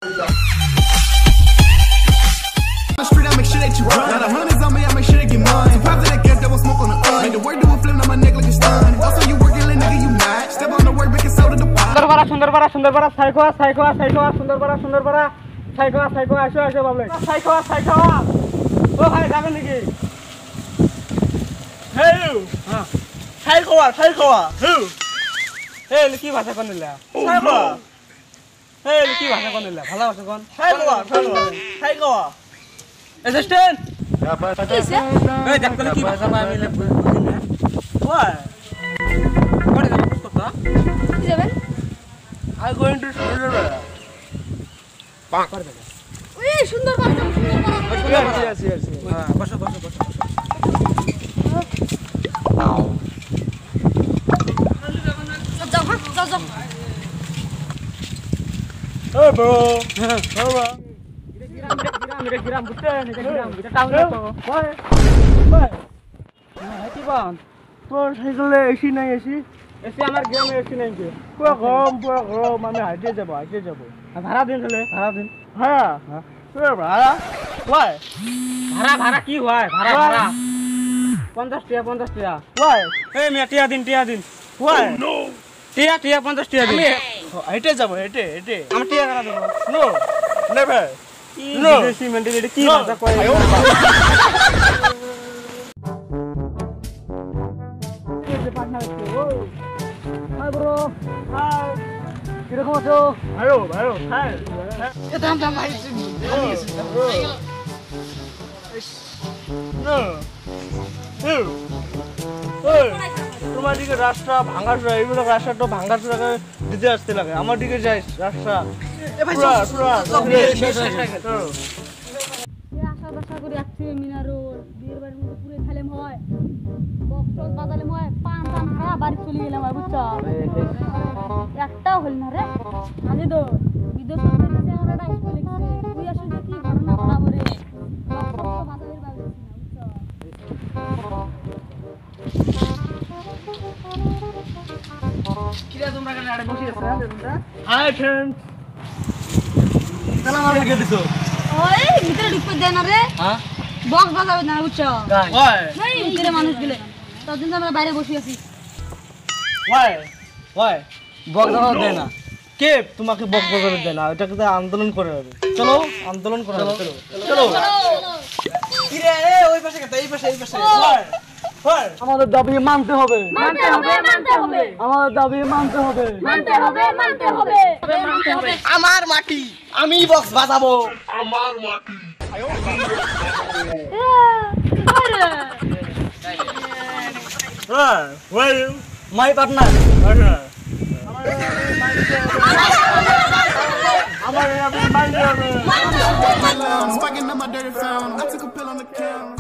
the street, I make sure that you run. Now the hundreds on me, I make sure they get mine. Surprised that get double smoke on the gun. Make the work do a flip, now my neck like a stun. Also, you working, little nigga, you not. Step on the work, make it soda the pot. Sundarpara, psycho, Sundarpara, psycho, আসো বাবলে। psycho। ও ভাই যাবেন নাকি? Hey you. হ্যাঁ। psycho. Who? Hey, কি ভাষা কোন নিলা? psycho. Hey, কি ভাষা কোন নিলা? ভালো ভাষা কোন? psycho. Assistant. এই দেখতে কি ভাষা পাই আমি বুঝি না। Why? What is the কথা? কি যাবেন? I going to Sundarpara. পাক করে দে। ওই সুন্দরবন। Yes. হ্যাঁ, বসো। যাও। Hey bro. Giram bukan, kita tahu na to. Boy. কি বান? তোর সাইকেলে এসি নাই এসি? এসি আমার গ্রামে এসি নাই কি? পুরো গরম আমি হাইটে যাব। ভাড়া দিন হলে, ভাড়া দিন। হ্যাঁ। তোর ভাড়া? ওই। ভাড়া কি হয়? ভাড়া। 50 টাকা। ওই। এই মিয়া টিয়া দিন। ওই। নো। টিয়া 50 টাকা দিন। হেঁটে যাব হেঁটে আমি টিয়া করা দেব নো নেভার নো দেশি মেন্টালিটি কি ভাষা কয় হাই ব্রো হাই কিরকম আছো ভালো হাই এটা আমরা ভাই নো তোমার দিকে রাস্তা ভাঙাচোরা এইগুলো রাস্তাটা ভাঙাচোরা দিতে আসতে লাগে আমার দিকে যাই রাস্তা আশা করি আসছে মিনারোল বিয়ের বাড়ির মধ্যে পুরো খেলেম হয় বক্স বাজালে হয় পান হারা বাড়ি চলে গেলাম আর বুঝছো একটাও হল না রে আমি তো বিদেশ থেকে আমরা স্কুল লিখছে তুই আসলে কি ঘটনা ঘটাবো রে বাজালের বাড়ি না বুঝছো কিরা তোমরা কেন আড়ে বসে আছো তোমরা হাই ফ্রেন্ডস সালাম আলাইকুম দিছো ওই ভিতরে ঢুকতে দেন না রে হ্যাঁ বক্স বাজাবে না বুঝছো ওই নাই ভিতরে মানুষ গেলে ততদিন আমরা বাইরে বসে আছি ওই বক্স বাজাবে দেয় না কে তোমাকে বক্স বাজাবে দেয় না এটাকে তো আন্দোলন করে হবে চলো আন্দোলন করা হবে চলো কিরে ওই পাশে এই পাশে আমাদের দাবি মানতে হবে আমাদের দাবি মানতে হবে আমার মাটি আমি বক্স বাজাবো আমার মাটি my partner I'm spiking up my dirty phone. I took a pill on the couch.